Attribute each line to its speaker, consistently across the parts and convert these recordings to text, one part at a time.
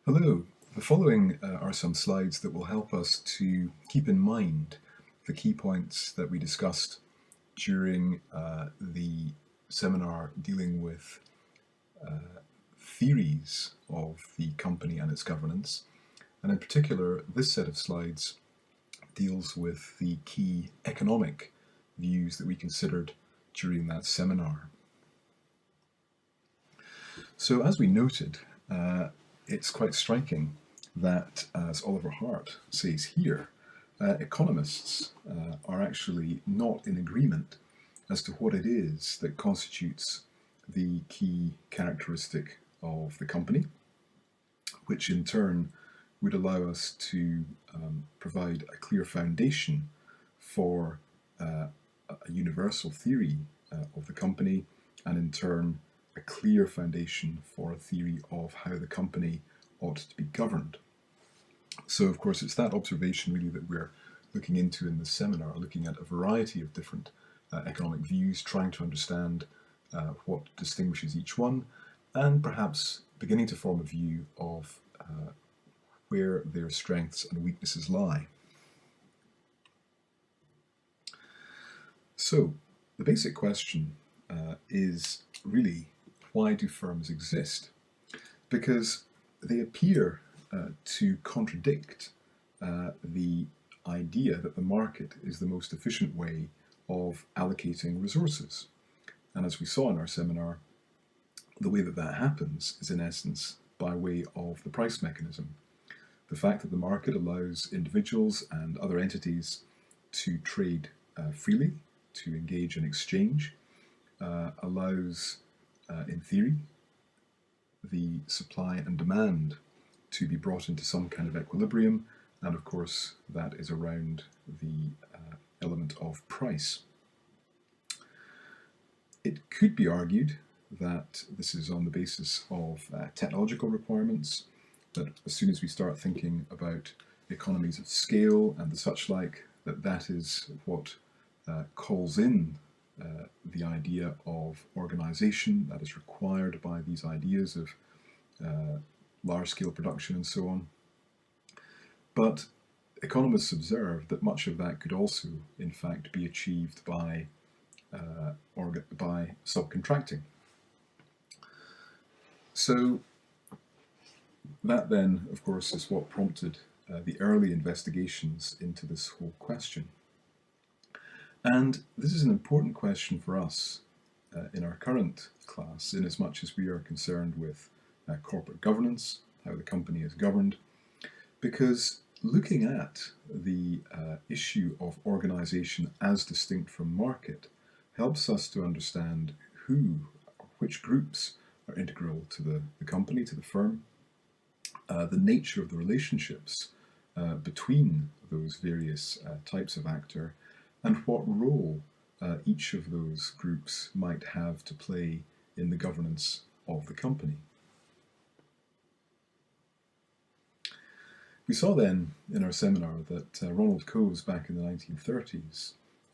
Speaker 1: Hello. The following are some slides that will help us to keep in mind the key points that we discussed during the seminar dealing with theories of the company and its governance. And in particular, this set of slides deals with the key economic views that we considered during that seminar. So as we noted, it's quite striking that, as Oliver Hart says here, economists are actually not in agreement as to what it is that constitutes the key characteristic of the company, which in turn would allow us to provide a clear foundation for a universal theory of the company, and in turn a clear foundation for a theory of how the company ought to be governed. So of course it's that observation really that we're looking into in this seminar, looking at a variety of different economic views, trying to understand what distinguishes each one, and perhaps beginning to form a view of where their strengths and weaknesses lie. So the basic question is really, why do firms exist? Because they appear to contradict the idea that the market is the most efficient way of allocating resources. And as we saw in our seminar, the way that that happens is in essence by way of the price mechanism. The fact that the market allows individuals and other entities to trade freely, to engage in exchange, allows, in theory, the supply and demand to be brought into some kind of equilibrium, and of course that is around the element of price. It could be argued that this is on the basis of technological requirements, that as soon as we start thinking about economies of scale and the such like, that is what calls in the idea of organization that is required by these ideas of large-scale production and so on. But economists observe that much of that could also, in fact, be achieved by subcontracting. So that then, of course, is what prompted the early investigations into this whole question. And this is an important question for us in our current class, in as much as we are concerned with corporate governance, how the company is governed, because looking at the issue of organization as distinct from market helps us to understand which groups are integral to the company, to the firm, the nature of the relationships between those various types of actor, and what role each of those groups might have to play in the governance of the company. We saw then in our seminar that Ronald Coase back in the 1930s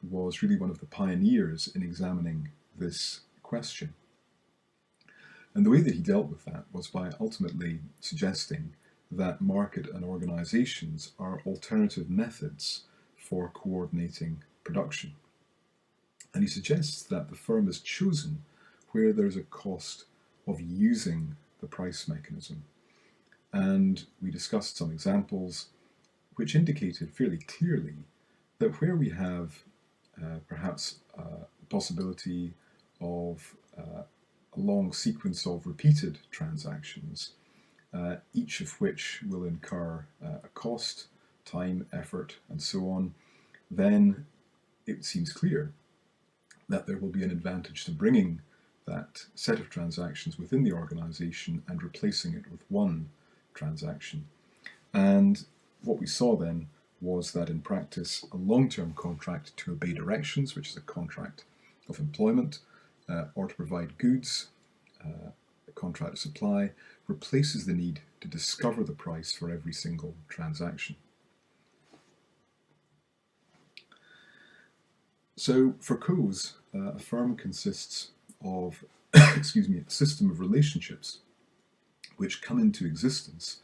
Speaker 1: was really one of the pioneers in examining this question. And the way that he dealt with that was by ultimately suggesting that market and organizations are alternative methods for coordinating production. And he suggests that the firm is chosen where there's a cost of using the price mechanism. And we discussed some examples which indicated fairly clearly that where we have perhaps the possibility of a long sequence of repeated transactions, each of which will incur a cost, time, effort, and so on, then it seems clear that there will be an advantage to bringing that set of transactions within the organization and replacing it with one transaction. And what we saw then was that in practice, a long-term contract to obey directions, which is a contract of employment, or to provide goods, a contract of supply, replaces the need to discover the price for every single transaction. So for Coase, a firm consists of a system of relationships which come into existence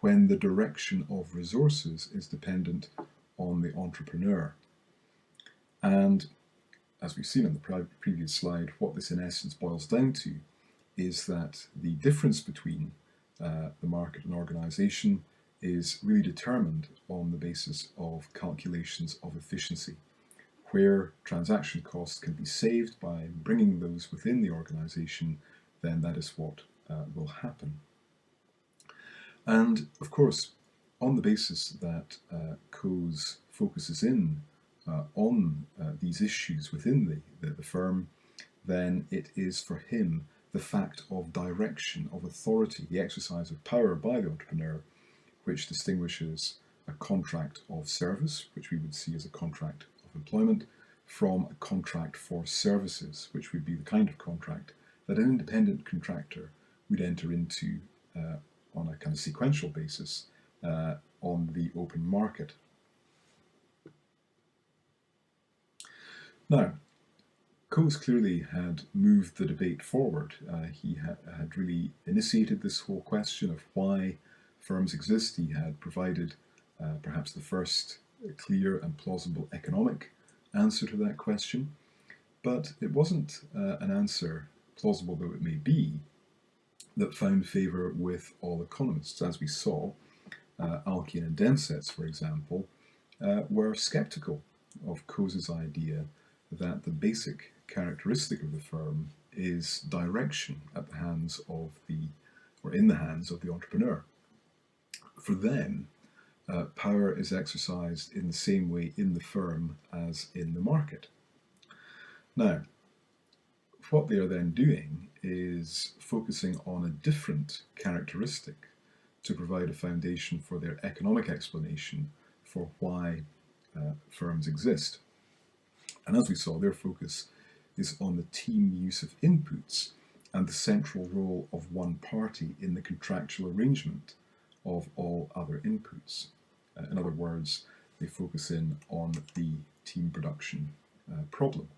Speaker 1: when the direction of resources is dependent on the entrepreneur. And as we've seen on the previous slide, what this in essence boils down to is that the difference between the market and organisation is really determined on the basis of calculations of efficiency. Where transaction costs can be saved by bringing those within the organisation, then that is what will happen. And of course, on the basis that Coase focuses in on these issues within the firm, then it is for him the fact of direction, of authority, the exercise of power by the entrepreneur, which distinguishes a contract of service, which we would see as a contract of employment, from a contract for services, which would be the kind of contract that an independent contractor would enter into on a kind of sequential basis on the open market. Now, Coase clearly had moved the debate forward. He had really initiated this whole question of why firms exist. He had provided perhaps the first clear and plausible economic answer to that question, but it wasn't an answer, plausible though it may be, that found favour with all economists. As we saw, Alkian and Demsetz, for example, were sceptical of Coase's idea that the basic characteristic of the firm is direction at the hands of in the hands of the entrepreneur. For them, power is exercised in the same way in the firm as in the market. Now, what they are then doing is focusing on a different characteristic to provide a foundation for their economic explanation for why firms exist. And as we saw, their focus is on the team use of inputs and the central role of one party in the contractual arrangement of all other inputs. In other words, they focus in on the team production problem.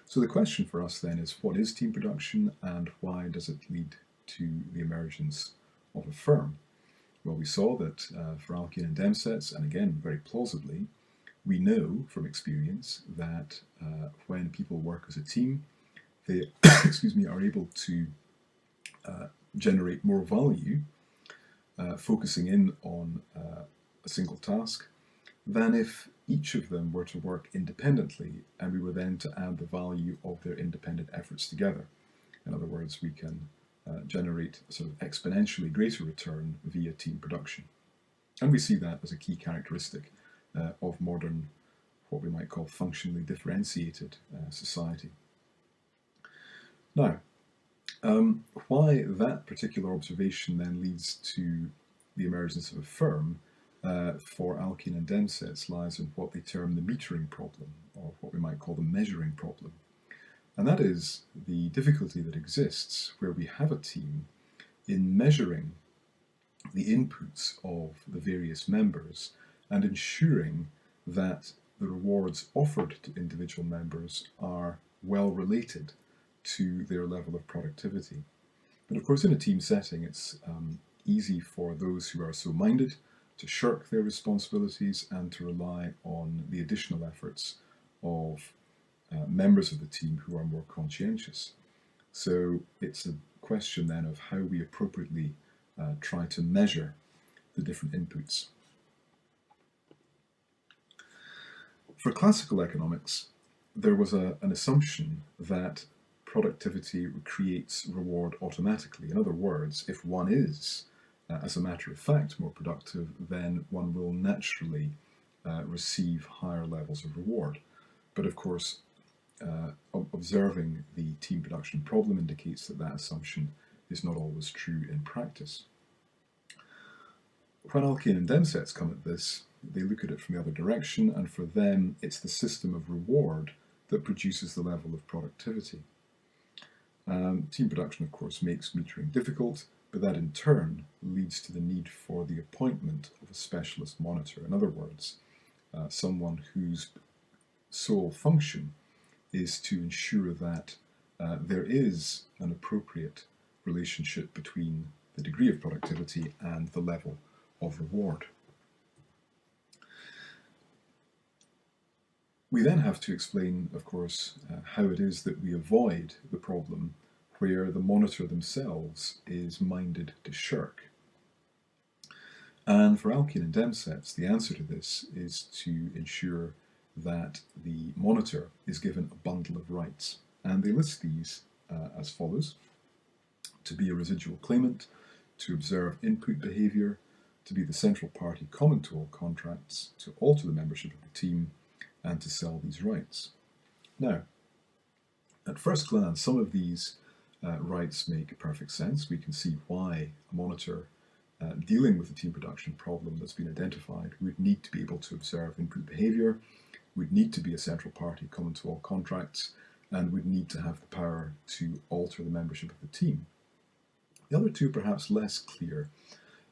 Speaker 1: So the question for us then is, what is team production and why does it lead to the emergence of a firm? Well, we saw that for Alkian and Demsetz, and again very plausibly, we know from experience that when people work as a team, they are able to generate more value focusing in on a single task than if each of them were to work independently and we were then to add the value of their independent efforts together. In other words, we can generate a sort of exponentially greater return via team production. And we see that as a key characteristic of modern, what we might call functionally differentiated society. Now, why that particular observation then leads to the emergence of a firm for Alkian and Demsetz lies in what they term the metering problem, or what we might call the measuring problem. And that is the difficulty that exists where we have a team in measuring the inputs of the various members and ensuring that the rewards offered to individual members are well related to their level of productivity. But of course, in a team setting, it's easy for those who are so minded to shirk their responsibilities and to rely on the additional efforts of members of the team who are more conscientious. So it's a question then of how we appropriately try to measure the different inputs. For classical economics, there was an assumption that productivity creates reward automatically. In other words, if one is, as a matter of fact, more productive, then one will naturally receive higher levels of reward. But of course, observing the team production problem indicates that that assumption is not always true in practice. When Alkian and Demsetz come at this, they look at it from the other direction, and for them it's the system of reward that produces the level of productivity. Team production, of course, makes metering difficult, but that in turn leads to the need for the appointment of a specialist monitor. In other words, someone whose sole function is to ensure that there is an appropriate relationship between the degree of productivity, and the level of reward. We then have to explain, of course, how it is that we avoid the problem where the monitor themselves is minded to shirk. And for Alkene and Demsetz, the answer to this is to ensure that the monitor is given a bundle of rights. And they list these as follows: to be a residual claimant, to observe input behaviour, to be the central party common to all contracts, to alter the membership of the team, and to sell these rights. Now, at first glance, some of these rights make perfect sense. We can see why a monitor dealing with the team production problem that's been identified would need to be able to observe input behaviour, would need to be a central party common to all contracts, and would need to have the power to alter the membership of the team. The other two perhaps less clear,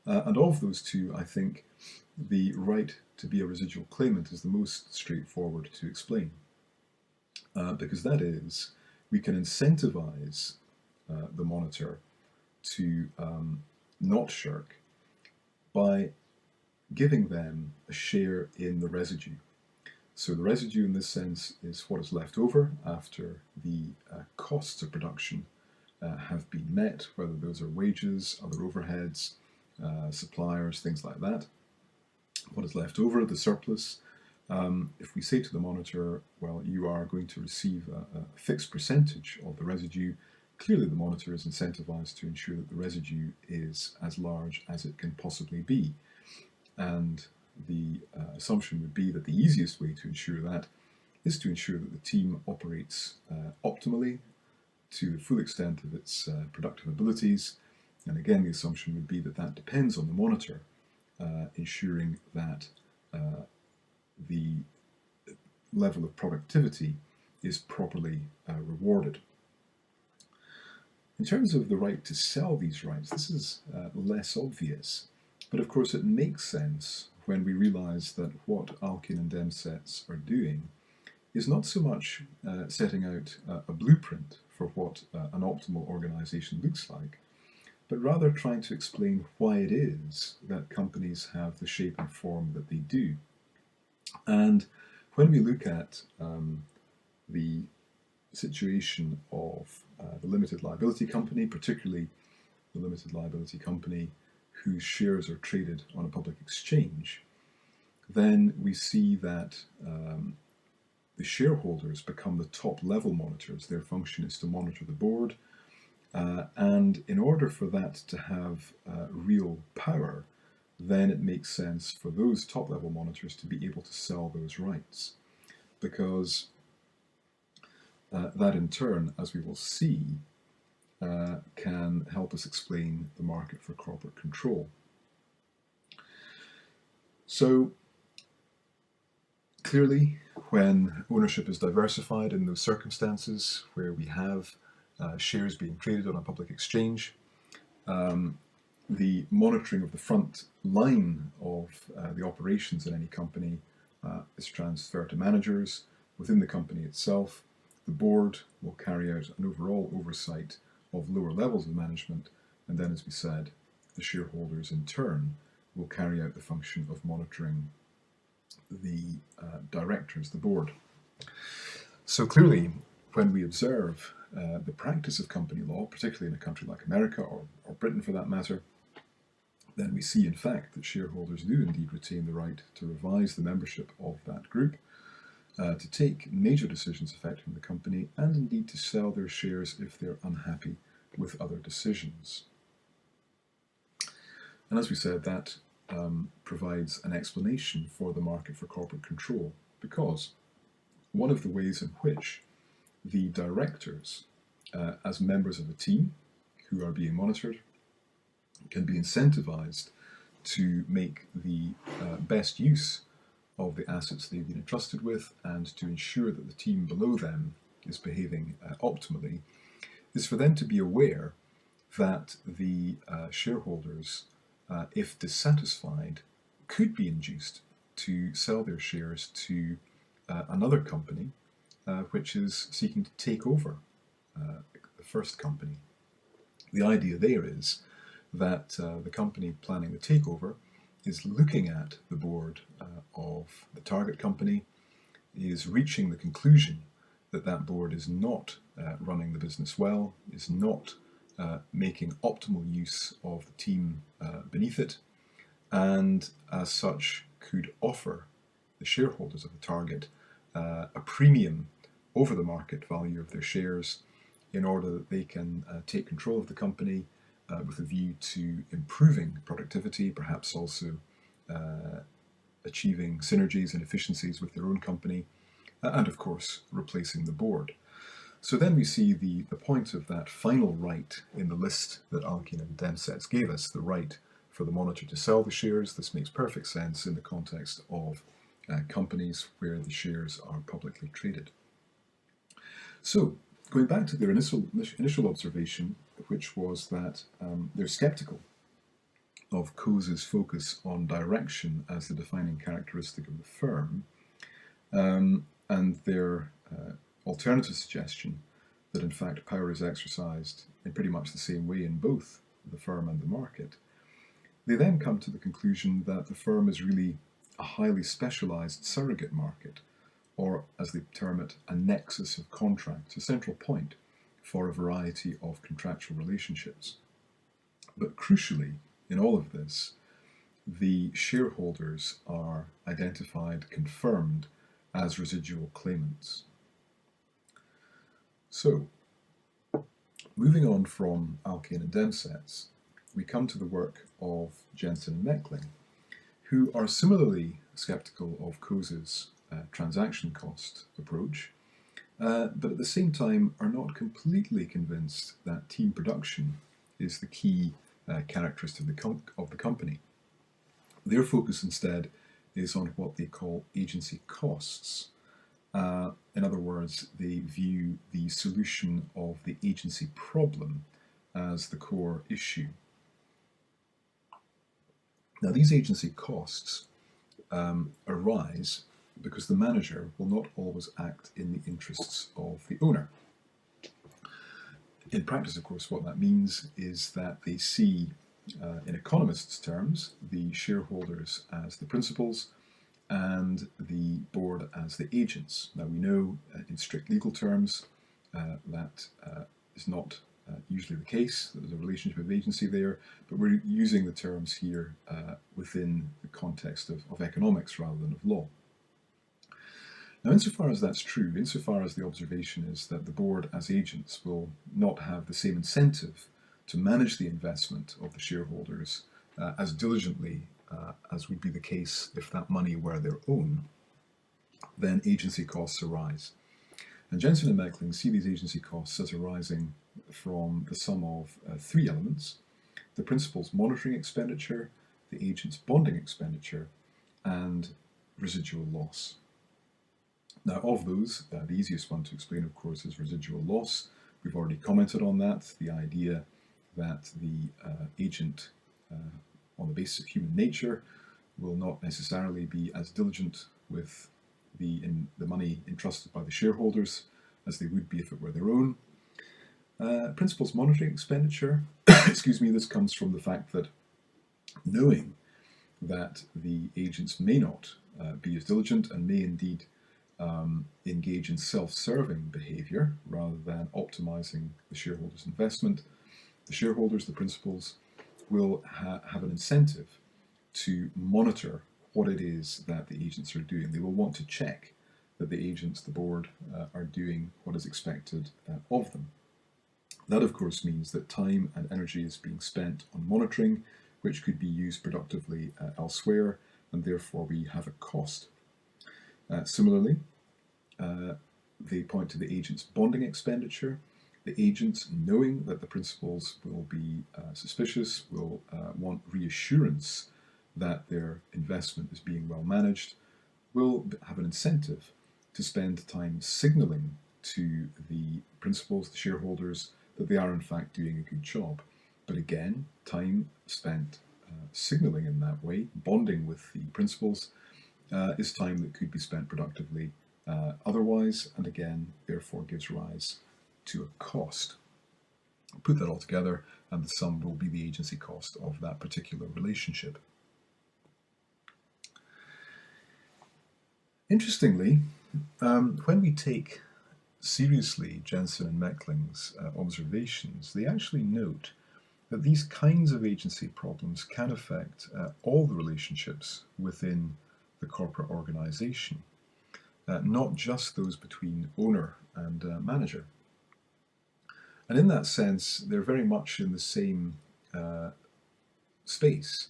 Speaker 1: and of those two I think the right to be a residual claimant is the most straightforward to explain, because that is, we can incentivize the monitor to not shirk by giving them a share in the residue. So the residue in this sense is what is left over after the costs of production have been met, whether those are wages, other overheads, suppliers, things like that. What is left over, the surplus, if we say to the monitor, well, you are going to receive a fixed percentage of the residue, clearly the monitor is incentivized to ensure that the residue is as large as it can possibly be. And the assumption would be that the easiest way to ensure that is to ensure that the team operates optimally to the full extent of its productive abilities. And again, the assumption would be that that depends on the monitor ensuring that the level of productivity is properly rewarded. In terms of the right to sell these rights, this is less obvious, but of course it makes sense when we realise that what Alkene and Demsetz are doing is not so much setting out a blueprint for what an optimal organisation looks like, but rather trying to explain why it is that companies have the shape and form that they do. And when we look at the situation of the limited liability company, particularly the limited liability company whose shares are traded on a public exchange, then we see that the shareholders become the top level monitors. Their function is to monitor the board, and in order for that to have real power, then it makes sense for those top level monitors to be able to sell those rights, because that in turn, as we will see, can help us explain the market for corporate control. So clearly, when ownership is diversified in those circumstances where we have shares being traded on a public exchange, the monitoring of the front line of the operations in any company is transferred to managers within the company itself. The board will carry out an overall oversight of lower levels of management, and then, as we said, the shareholders in turn will carry out the function of monitoring the directors, the board. So clearly, when we observe the practice of company law, particularly in a country like America or Britain for that matter, then we see in fact that shareholders do indeed retain the right to revise the membership of that group, to take major decisions affecting the company, and indeed to sell their shares if they're unhappy with other decisions. And as we said, that provides an explanation for the market for corporate control, because one of the ways in which the directors, as members of a team who are being monitored, can be incentivized to make the best use of the assets they've been entrusted with, and to ensure that the team below them is behaving optimally, is for them to be aware that the shareholders, if dissatisfied, could be induced to sell their shares to another company which is seeking to take over the first company. The idea there is that the company planning the takeover is looking at the board of the target company, is reaching the conclusion that that board is not running the business well, is not making optimal use of the team beneath it, and as such could offer the shareholders of the target a premium over the market value of their shares in order that they can take control of the company with a view to improving productivity, perhaps also achieving synergies and efficiencies with their own company, and of course replacing the board. So then we see the point of that final right in the list that Alkane and Demsetz gave us, the right for the monitor to sell the shares. This makes perfect sense in the context of companies where the shares are publicly traded. So going back to their initial observation, which was that they're skeptical of Coase's focus on direction as the defining characteristic of the firm, and their alternative suggestion that in fact power is exercised in pretty much the same way in both the firm and the market, they then come to the conclusion that the firm is really a highly specialized surrogate market, or as they term it, a nexus of contracts, a central point for a variety of contractual relationships. But crucially, in all of this, the shareholders are identified, confirmed as residual claimants. So, moving on from Alkane and Demsetz, we come to the work of Jensen and Meckling, who are similarly skeptical of Coase's transaction cost approach, but at the same time are not completely convinced that team production is the key characteristic of the company. Their focus instead is on what they call agency costs. In other words, they view the solution of the agency problem as the core issue. Now, these agency costs arise because the manager will not always act in the interests of the owner. In practice, of course, what that means is that they see, in economists' terms, the shareholders as the principals and the board as the agents. Now, we know in strict legal terms that is not usually the case. There's a relationship of agency there, but we're using the terms here within the context of economics rather than of law. Now, insofar as that's true, insofar as the observation is that the board as agents will not have the same incentive to manage the investment of the shareholders as diligently as would be the case if that money were their own, then agency costs arise. And Jensen and Meckling see these agency costs as arising from the sum of three elements: the principal's monitoring expenditure, the agent's bonding expenditure, and residual loss. Now, of those, the easiest one to explain, of course, is residual loss. We've already commented on that, the idea that the agent, on the basis of human nature, will not necessarily be as diligent with the money entrusted by the shareholders as they would be if it were their own. Principal's monitoring expenditure, excuse me, this comes from the fact that knowing that the agents may not be as diligent and may indeed engage in self-serving behavior rather than optimizing the shareholders' investment, the shareholders, the principals, will have an incentive to monitor what it is that the agents are doing. They will want to check that the agents, the board, are doing what is expected of them. That, of course, means that time and energy is being spent on monitoring, which could be used productively elsewhere, and therefore we have a cost. Similarly, they point to the agent's bonding expenditure. The agents, knowing that the principals will be suspicious, will want reassurance that their investment is being well managed, will have an incentive to spend time signalling to the principals, the shareholders, that they are in fact doing a good job. But again, time spent signalling in that way, bonding with the principals, is time that could be spent productively otherwise, and again, therefore gives rise to a cost. put that all together, and the sum will be the agency cost of that particular relationship. Interestingly, when we take seriously Jensen and Meckling's observations, they actually note that these kinds of agency problems can affect all the relationships within the corporate organization, not just those between owner and manager. And in that sense, they're very much in the same space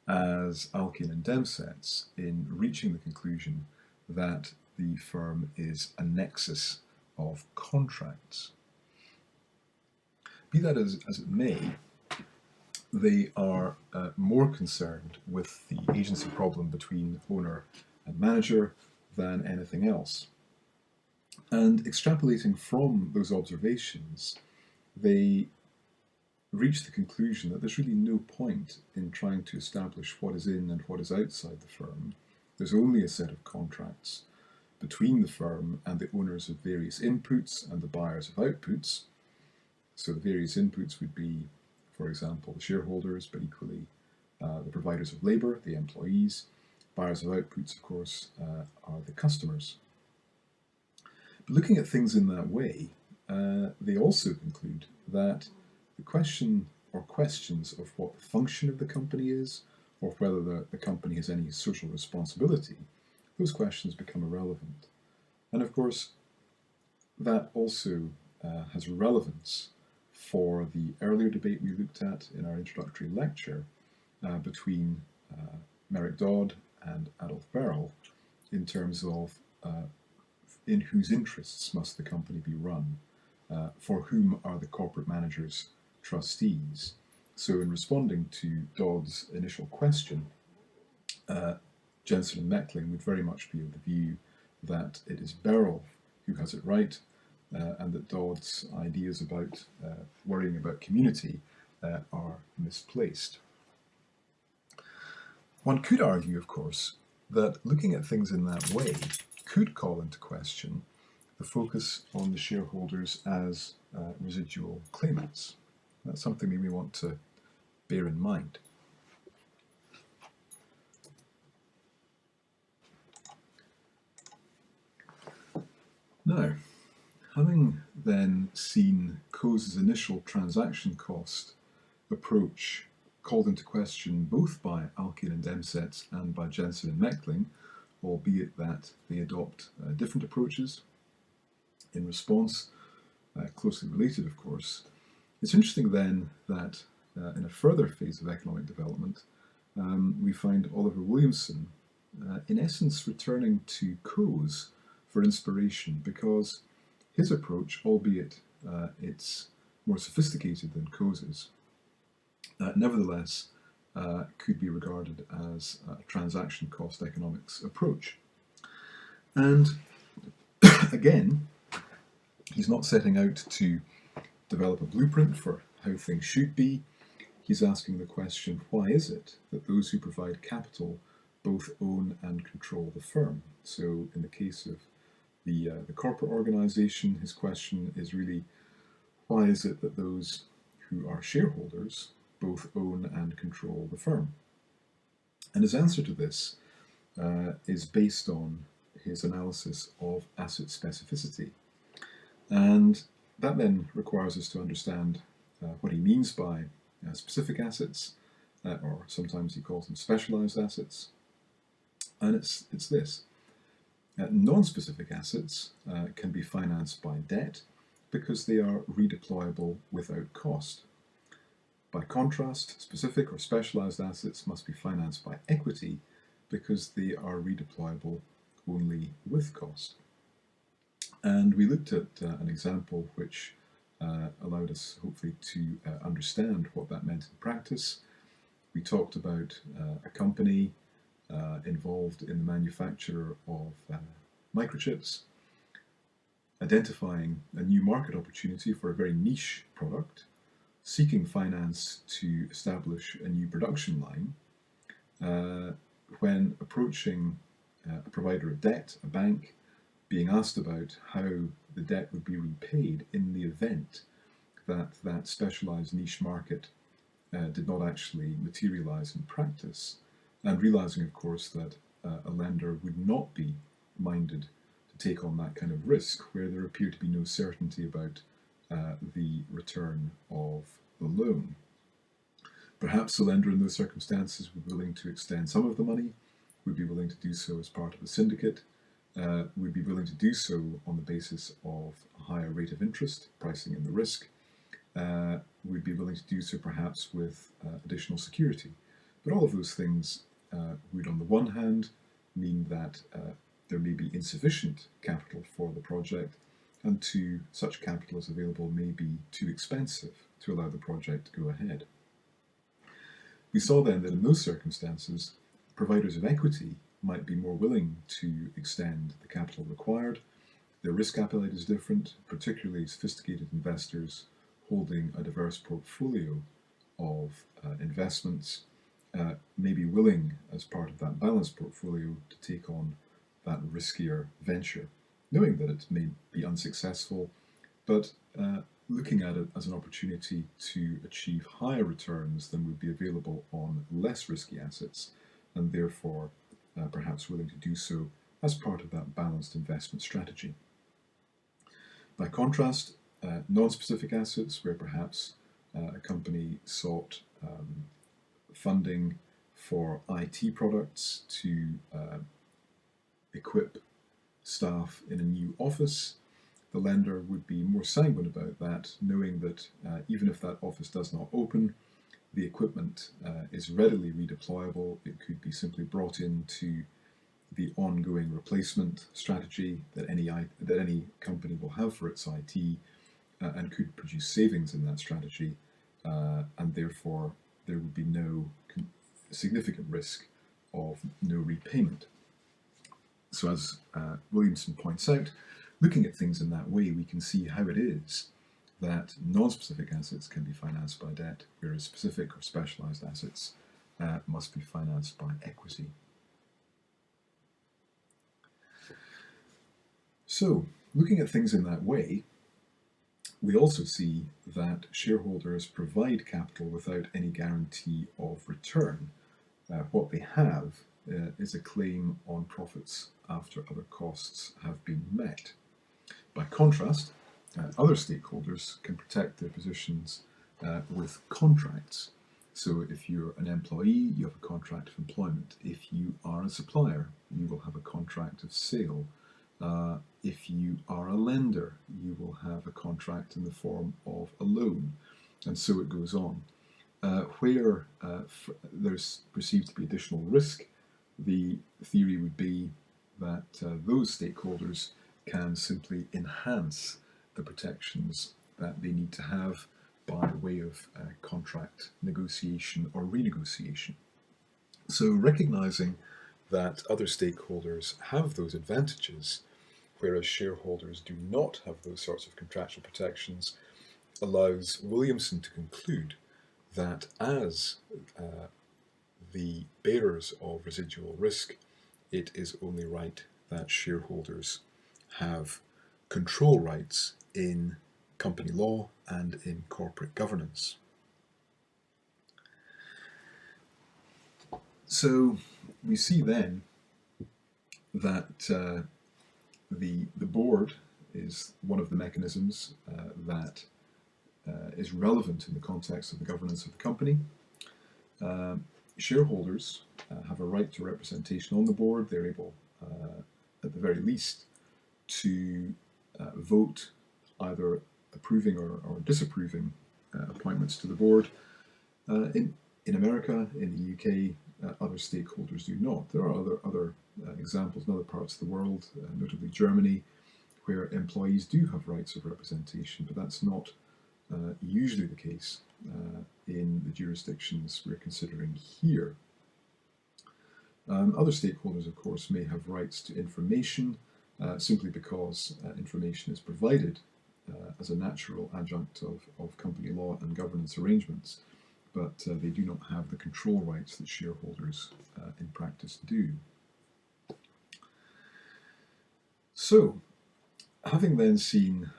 Speaker 1: as Alkin and Demsetz in reaching the conclusion that the firm is a nexus of contracts. Be that as it may, they are more concerned with the agency problem between owner and manager than anything else. And extrapolating from those observations, they reach the conclusion that there's really no point in trying to establish what is in and what is outside the firm. There's only a set of contracts between the firm and the owners of various inputs and the buyers of outputs. So the various inputs would be, for example, the shareholders, but equally the providers of labour, the employees. Buyers of outputs, of course, are the customers. But looking at things in that way, they also conclude that the question or questions of what the function of the company is, or whether the company has any social responsibility, those questions become irrelevant. And of course, that also has relevance for the earlier debate we looked at in our introductory lecture between Merrick Dodd and Adolf Berle in terms of in whose interests must the company be run, for whom are the corporate managers trustees. So in responding to Dodd's initial question, Jensen and Meckling would very much be of the view that it is Berle who has it right, and that Dodd's ideas about worrying about community are misplaced. One could argue, of course, that looking at things in that way could call into question the focus on the shareholders as residual claimants. That's something we may want to bear in mind. Now, having then seen Coe's initial transaction cost approach called into question both by Alkin and Demsetz and by Jensen and Meckling, albeit that they adopt different approaches in response, closely related of course, it's interesting then that in a further phase of economic development, we find Oliver Williamson in essence returning to Coe's for inspiration, because his approach, albeit it's more sophisticated than Coe's, nevertheless could be regarded as a transaction cost economics approach. And again, he's not setting out to develop a blueprint for how things should be. He's asking the question, why is it that those who provide capital both own and control the firm? So in the case of the corporate organization, his question is really, why is it that those who are shareholders both own and control the firm? And his answer to this is based on his analysis of asset specificity. And that then requires us to understand what he means by specific assets, or sometimes he calls them specialized assets. And it's this. Non-specific assets can be financed by debt because they are redeployable without cost. By contrast, specific or specialized assets must be financed by equity because they are redeployable only with cost. And we looked at an example which allowed us hopefully to understand what that meant in practice. We talked about a company involved in the manufacture of microchips, identifying a new market opportunity for a very niche product, seeking finance to establish a new production line, when approaching a provider of debt, a bank, being asked about how the debt would be repaid in the event that specialized niche market did not actually materialize in practice, and realizing, of course, that a lender would not be minded to take on that kind of risk where there appeared to be no certainty about the return of the loan. Perhaps the lender in those circumstances would be willing to extend some of the money, would be willing to do so as part of a syndicate, would be willing to do so on the basis of a higher rate of interest, pricing in the risk, would be willing to do so perhaps with additional security. But all of those things would, on the one hand, mean that there may be insufficient capital for the project, and two, such capital as available may be too expensive to allow the project to go ahead. We saw then that in those circumstances, providers of equity might be more willing to extend the capital required. Their risk appetite is different, particularly sophisticated investors holding a diverse portfolio of investments may be willing, as part of that balanced portfolio, to take on that riskier venture, knowing that it may be unsuccessful, but looking at it as an opportunity to achieve higher returns than would be available on less risky assets, and therefore perhaps willing to do so as part of that balanced investment strategy. By contrast, non-specific assets, where perhaps a company sought funding for IT products to equip staff in a new office, the lender would be more sanguine about that, knowing that even if that office does not open, the equipment is readily redeployable. It could be simply brought into the ongoing replacement strategy that any company will have for its IT, and could produce savings in that strategy, and therefore there would be no significant risk of no repayment. So as Williamson points out, looking at things in that way, we can see how it is that non-specific assets can be financed by debt, whereas specific or specialized assets must be financed by equity. So, looking at things in that way, we also see that shareholders provide capital without any guarantee of return. What they have is a claim on profits after other costs have been met. By contrast, other stakeholders can protect their positions with contracts. So if you're an employee, you have a contract of employment. If you are a supplier, you will have a contract of sale. If you are a lender, you will have a contract in the form of a loan, and so it goes on. Where there's perceived to be additional risk, the theory would be that those stakeholders can simply enhance the protections that they need to have by way of contract negotiation or renegotiation. So recognizing that other stakeholders have those advantages, whereas shareholders do not have those sorts of contractual protections, allows Williamson to conclude that as the bearers of residual risk, it is only right that shareholders have control rights in company law and in corporate governance. So we see then that the board is one of the mechanisms that is relevant in the context of the governance of the company. Shareholders have a right to representation on the board. They're able, at the very least, to vote either approving or disapproving appointments to the board. In America, in the UK, other stakeholders do not. There are other examples in other parts of the world, notably Germany, where employees do have rights of representation, but that's not usually the case in the jurisdictions we're considering here. Other stakeholders, of course, may have rights to information simply because information is provided as a natural adjunct of company law and governance arrangements, but they do not have the control rights that shareholders in practice do. So, having then seen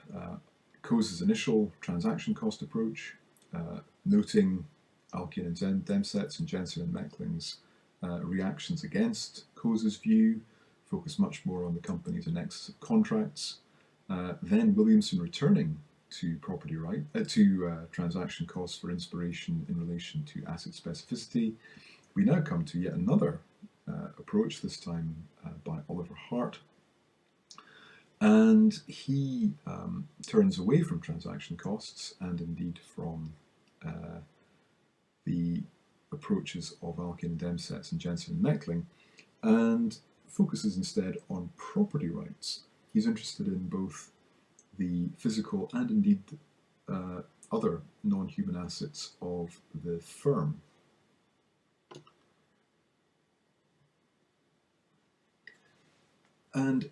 Speaker 1: Coe's initial transaction cost approach, noting Alkian and Demsetz and Jensen and Meckling's reactions against Coe's view, focused much more on the company's nexus of contracts. Then Williamson returning to property right to transaction costs for inspiration in relation to asset specificity. We now come to yet another approach, this time by Oliver Hart, and he turns away from transaction costs and indeed from the approaches of Alkian, Demsetz and Jensen and Meckling, and focuses instead on property rights. He's interested in both the physical and indeed other non-human assets of the firm. And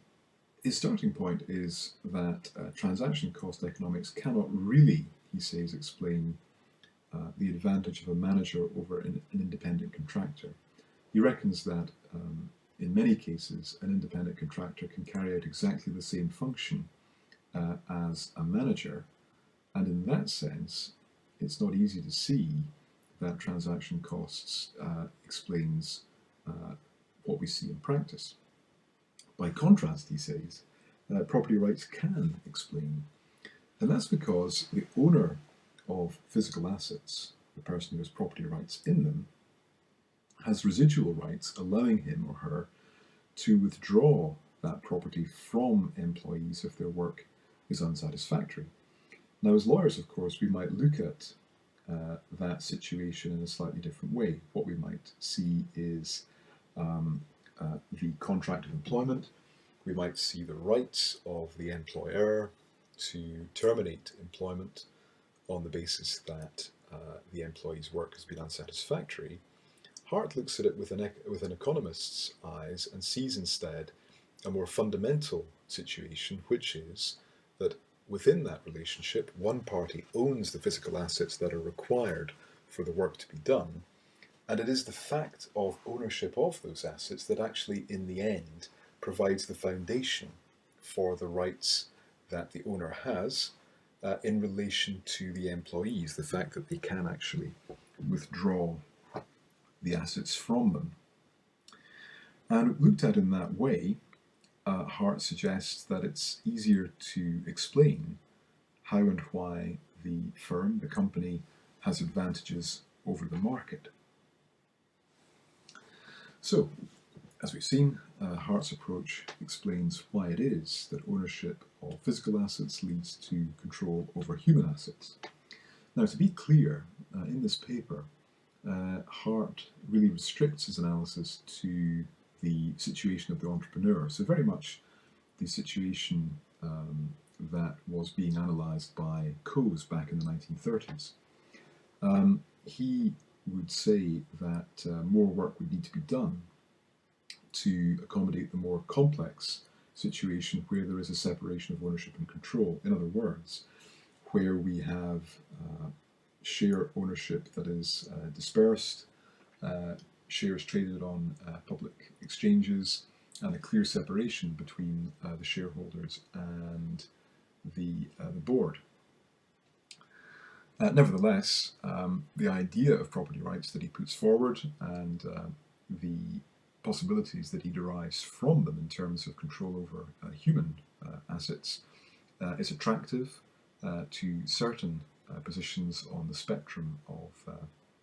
Speaker 1: his starting point is that transaction cost economics cannot really, he says, explain the advantage of a manager over an independent contractor. He reckons that in many cases an independent contractor can carry out exactly the same function as a manager, and in that sense it's not easy to see that transaction costs explains what we see in practice. By contrast, he says, property rights can explain, and that's because the owner of physical assets, the person who has property rights in them, has residual rights allowing him or her to withdraw that property from employees if their work is unsatisfactory. Now, as lawyers, of course, we might look at that situation in a slightly different way. What we might see is the contract of employment. We might see the rights of the employer to terminate employment on the basis that the employee's work has been unsatisfactory. Hart looks at it with an economist's eyes and sees instead a more fundamental situation, which is that within that relationship, one party owns the physical assets that are required for the work to be done, and it is the fact of ownership of those assets that actually, in the end, provides the foundation for the rights that the owner has in relation to the employees, the fact that they can actually withdraw the assets from them. And looked at in that way, Hart suggests that it's easier to explain how and why the firm, the company, has advantages over the market. So, as we've seen, Hart's approach explains why it is that ownership of physical assets leads to control over human assets. Now, to be clear, in this paper, Hart really restricts his analysis to the situation of the entrepreneur, so very much the situation that was being analysed by Coase back in the 1930s. He would say that more work would need to be done to accommodate the more complex situation where there is a separation of ownership and control. In other words, where we have share ownership that is dispersed, shares traded on public exchanges, and a clear separation between the shareholders and the board. Nevertheless, the idea of property rights that he puts forward and the possibilities that he derives from them in terms of control over human assets is attractive to certain positions on the spectrum of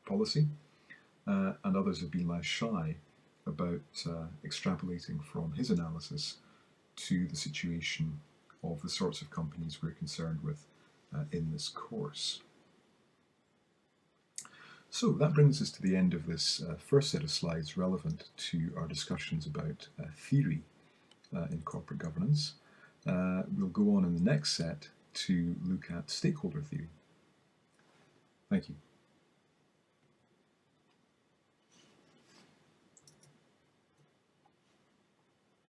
Speaker 1: policy, and others have been less shy about extrapolating from his analysis to the situation of the sorts of companies we're concerned with in this course. So that brings us to the end of this first set of slides relevant to our discussions about theory in corporate governance. We'll go on in the next set to look at stakeholder theory. Thank you.